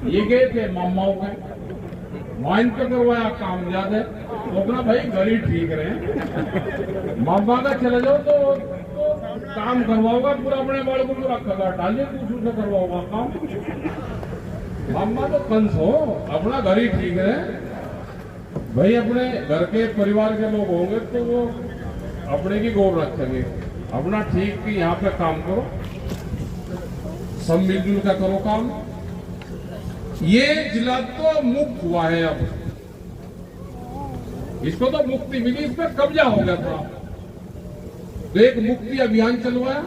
ये गए थे मामाओं के वाइन पे करवाया काम ज्यादा तो अपना भाई घर ही ठीक रहे। मामा का चले जाओ तो काम करवाओगा पूरा अपने बाल को पूरा खगा डालिए कुछ से करवाओगा काम। मामा तो कंस हो अपना घर ही ठीक है भाई। अपने घर के परिवार के लोग होंगे तो वो अपने की गौर रखेंगे। अपना ठीक कि यहाँ पे काम करो, सब मिलजुल कर करो काम। ये जिला तो मुक्त हुआ है, अब इसको तो मुक्ति मिली, इस पर कब्जा हो गया था तो एक मुक्ति अभियान चलवाया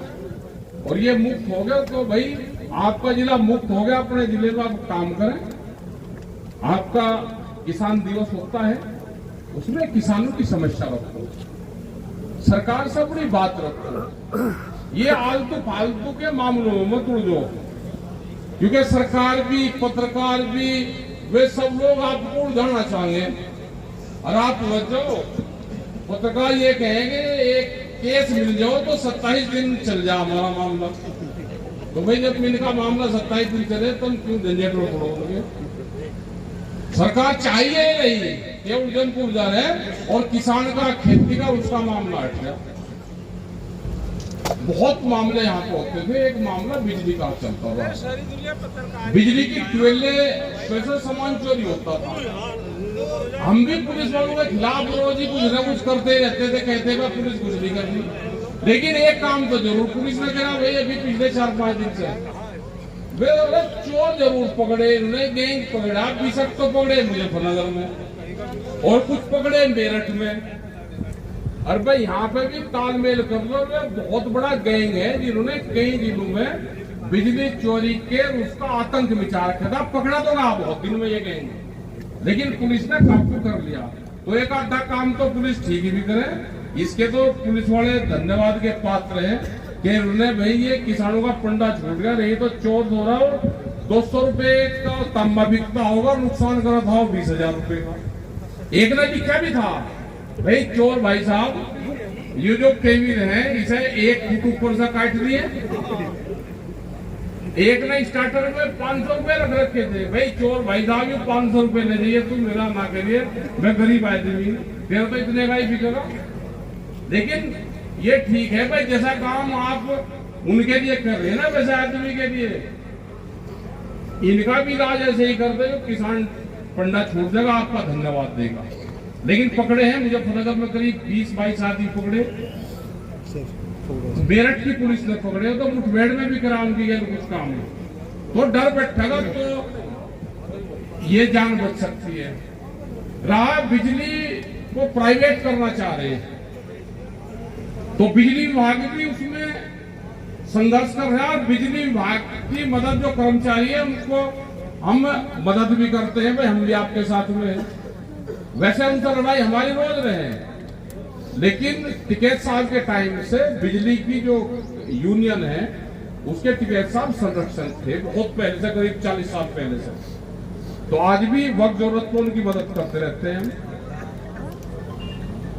और ये मुक्त हो गया तो भाई आपका जिला मुक्त हो गया। अपने जिले में आप काम करें। आपका किसान दिवस होता है उसमें किसानों की समस्या रखो, सरकार से अपनी बात रखो। ये आलतू फालतू के मामलों में मत उलझो, क्योंकि सरकार भी पत्रकार भी वे सब लोग आपको उलझाना चाहेंगे और आप उलझ जाओ। पत्रकार ये कहेंगे एक केस मिल जाओ तो 27 दिन चल जाए हमारा मामला। तो भाई जब इनका मामला 27 दिन चले तो हम क्यों झंझट में पड़ोगे। सरकार चाहिए नहीं ये उलझन को उलझा रहे और किसान का खेती का उसका मामला हट गया। बहुत मामले यहाँ पे होते थे। एक मामला बिजली का चलता था, बिजली की ट्यूबवेलें पैसे सामान चोरी होता था। हम भी पुलिस वालों के खिलाफ रोज ही कुछ न कुछ करते रहते थे, कहते थे पुलिस कुछ नहीं करती। लेकिन एक काम तो जरूर पुलिस ने करा भाई अभी पिछले 4-5 दिन से वे चोर जरूर पकड़े, उन्हें गैंग पकड़ा। 20 तो पकड़े मुजफ्फरनगर में और कुछ पकड़े मेरठ में। और भाई यहाँ पे भी तालमेल कर लो, बहुत बड़ा गैंग है जिन्होंने कई जिलों में बिजली चोरी के उसका आतंक मचा रखा था। पकड़ा तो ना बहुत दिन में ये गैंग, लेकिन पुलिस ने काबू कर लिया। तो एक आधा काम तो पुलिस ठीक ही भी करे। इसके तो पुलिस वाले धन्यवाद के पात्र हैं कि उन्होंने भाई ये किसानों का पंडा छूट गया। नहीं तो चोर हो रहा हो 200 रुपए का तांबा बिकता होगा, नुकसान कर रहा था 20,000 रुपए का। एक ने बिका भी था भाई चोर भाई साहब। ये जो केविन है इसे 1 फुट ऊपर से काट दिए। एक ने स्टार्टर में 500 रुपए रख रखे थे। भाई चोर भाई साहब ये 500 रुपए ले जाइए, तुम मेरा ना करिए, मैं गरीब आदमी, तेरा तो इतने का ही बिकेगा। लेकिन ये ठीक है भाई, जैसा काम आप उनके लिए कर रहे हैं ना वैसे आदमी के लिए इनका भी इलाज ऐसे ही कर दे। किसान पंडा छोड़ देगा, आपका धन्यवाद देगा। लेकिन पकड़े हैं मुजफ्फरनगर में करीब 20-22 आदमी पकड़े। मेरठ की पुलिस ने पकड़े तो मुठभेड़ में भी करा उनकी कुछ काम है। तो डर बैठेगा तो ये जान बच सकती है। रहा बिजली को प्राइवेट करना चाह रहे हैं तो बिजली विभाग भी उसमें संघर्ष कर रहा है। और बिजली विभाग की मदद जो कर्मचारी है उनको हम मदद भी करते हैं, भाई हम भी आपके साथ में हैं। वैसे उनका लड़ाई हमारी रोज रहे, लेकिन टिकैत साहब के टाइम से बिजली की जो यूनियन है उसके टिकैत साहब संरक्षण थे बहुत पहले से, करीब 40 साल पहले से। तो आज भी वक्त जरूरत पर उनकी मदद करते रहते हैं।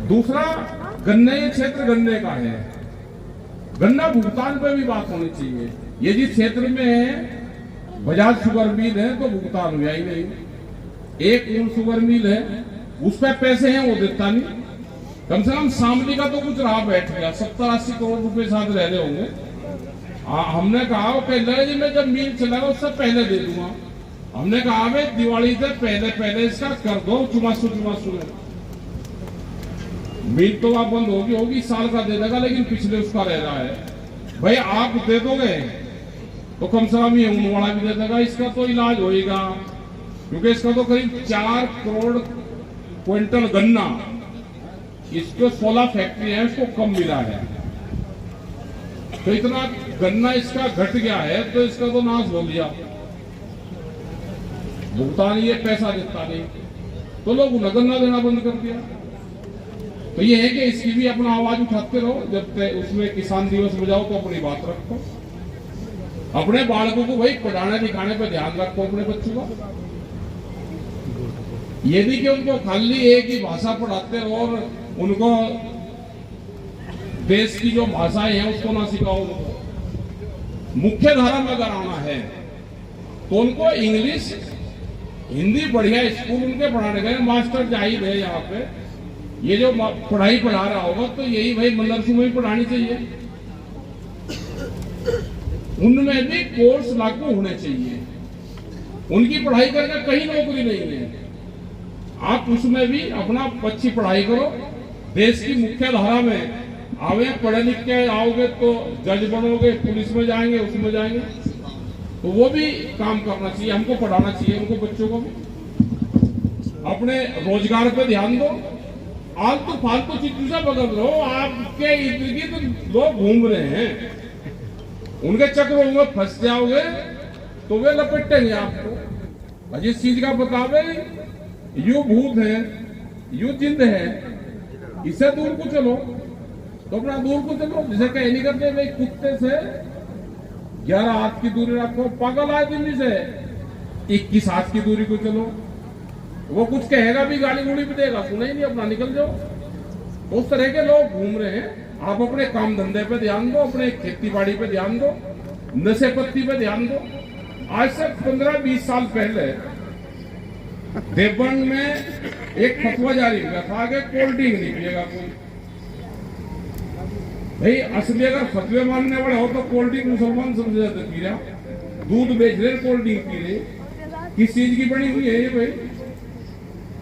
दूसरा गन्ने क्षेत्र गन्ने का है, गन्ना भुगतान पे भी बात होनी चाहिए। ये जिस क्षेत्र में है बजाज शुगर मिल है तो भुगतान हुआ ही नहीं। एक ऊन शुगर मिल है उस पर पैसे हैं वो देता नहीं। कम से कम शामली का तो कुछ रहा बैठ गया, 70-80 करोड़ रुपए साथ रह रहे होंगे। हमने कहा पहले जी मैं जब मिल चलागा उससे पहले दे दूंगा। हमने कहा भाई दिवाली से पहले इसका कर दो चुमासू में। मिल तो आप बंद होगी साल का दे देगा, लेकिन पिछले उसका रह रहा है। भाई आप दे दोगे तो कम से कम ये ऊन वाला भी दे देगा, इसका तो इलाज होएगा। क्योंकि इसका तो करीब 4 करोड़ क्विंटल गन्ना, इसको 16 फैक्ट्री है, उसको कम मिला है। तो इतना गन्ना इसका घट गया है तो इसका तो नाश हो गया। भुगतान ये पैसा देता नहीं तो लोग उन्हें गन्ना देना बंद कर दिया। तो ये है कि इसकी भी अपना आवाज उठाते रहो। जब उसमें किसान दिवस बजाओ तो अपनी बात रखो, अपने बालकों को भाई पढ़ाने लिखाने पर ध्यान रखो अपने बच्चों का। ये नहीं कि उनको खाली एक ही भाषा पढ़ाते रहो और उनको देश की जो भाषाएं हैं उसको ना सिखाओ। उनको मुख्य धारा में अगर आना है तो उनको इंग्लिश हिंदी बढ़िया स्कूल उनके पढ़ाने गए, मास्टर जाहिर है यहाँ पे ये जो पढ़ाई पढ़ा रहा होगा तो यही भाई मदरसों में ही पढ़ानी चाहिए, उनमें भी कोर्स लागू होने चाहिए। उनकी पढ़ाई करके कहीं नौकरी नहीं है, आप उसमें भी अपना अच्छी पढ़ाई करो, देश की मुख्य धारा में आवे, पढ़े लिख के आओगे तो जज बनोगे, पुलिस में जाएंगे, उसमें जाएंगे, तो वो भी काम करना चाहिए, हमको पढ़ाना चाहिए उनको, बच्चों को भी। अपने रोजगार पे ध्यान दो, आलतू फालतू चीजों से बदल रहो, आपके इर्द गिर्द लोग घूम रहे हैं, उनके चक्रों में फंस जाओगे तो वे लपेटेंगे आपको। जिस चीज का बतावे यू भूत है, यू जिंद है, इससे दूर को चलो, तो अपना दूर को चलो। जिसे कह नहीं करते भाई कुत्ते से 11 हाथ की दूरी रखो, पागल आदमी से 21 हाथ की दूरी को चलो। वो कुछ कहेगा भी, गाली गुड़ी भी देगा, सुना ही नहीं, अपना निकल जाओ। उस तरह के लोग घूम रहे हैं। आप अपने काम धंधे पे ध्यान दो, अपने खेती बाड़ी पे ध्यान दो, नशे पत्ती पे ध्यान दो। आज से 15-20 साल पहले देवबंद में एक फतवा जारी हुआ था कि कोल्ड ड्रिंक नहीं पिएगा कोई। भाई असली अगर फतवे मानने वाले हो तो कोल्ड ड्रिंक मुसलमान समझ जाते पी रहा, दूध बेच रहे कोल्ड ड्रिंक पी रहे, किस चीज की बनी हुई है ये भाई?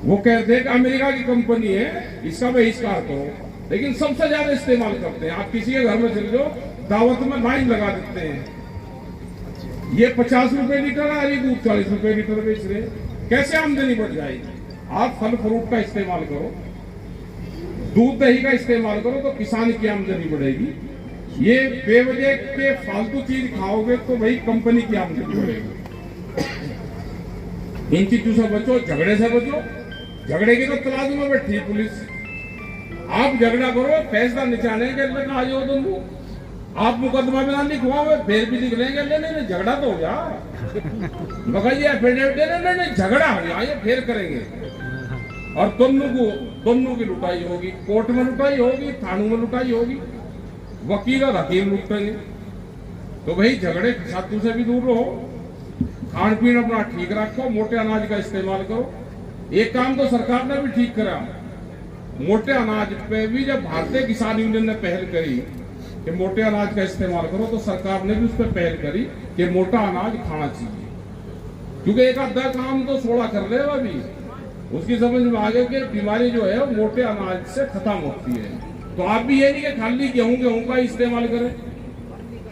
वो कहते हैं कि अमेरिका की कंपनी है, इसका बहिष्कार करो, लेकिन सबसे ज्यादा इस्तेमाल करते हैं। आप किसी के घर में चले जाओ, दावत में लाइन लगा देते हैं, ये 50 रुपए लीटर है, दूध 40 रुपए लीटर बेच रहे, कैसे आमदनी बढ़ जाएगी? आप फल फ्रूट का इस्तेमाल करो, दूध दही का इस्तेमाल करो, तो किसान की आमदनी बढ़ेगी। ये बेवजह के फालतू चीज खाओगे तो भाई कंपनी की आमदनी बढ़ेगी। इन चीजों से बचो, झगड़े से बचो। झगड़े की तो तलाश में बैठी है पुलिस। आप झगड़ा करो, फैसला निचाने के लिए आ जाओ तुमको, आप मुकदमा में ना लिखवाओ, फिर भी लिख लेंगे, नहीं झगड़ा तो हो गया, बकाइए एफिडेविट, नहीं झगड़ा हो गया, ये फिर करेंगे। और दोनों की लुटाई होगी, कोर्ट में लुटाई होगी, थानों में लुटाई होगी, वकील और हकीम लुटेंगे। तो भाई झगड़े फसादों से भी दूर रहो, खान पीन अपना ठीक रखो, मोटे अनाज का इस्तेमाल करो। एक काम तो सरकार ने भी ठीक करा, मोटे अनाज पे भी जब भारतीय किसान यूनियन ने पहल करी कि मोटे अनाज का इस्तेमाल करो, तो सरकार ने भी उस पर पहल करी कि मोटा अनाज खाना चाहिए। क्योंकि एक आधा काम तो सोड़ा कर रहे हो अभी, उसकी समझ में आ गया कि बीमारी जो है वो मोटे अनाज से खत्म होती है। तो आप भी ये नहीं कि खाली गेहूं का इस्तेमाल करें,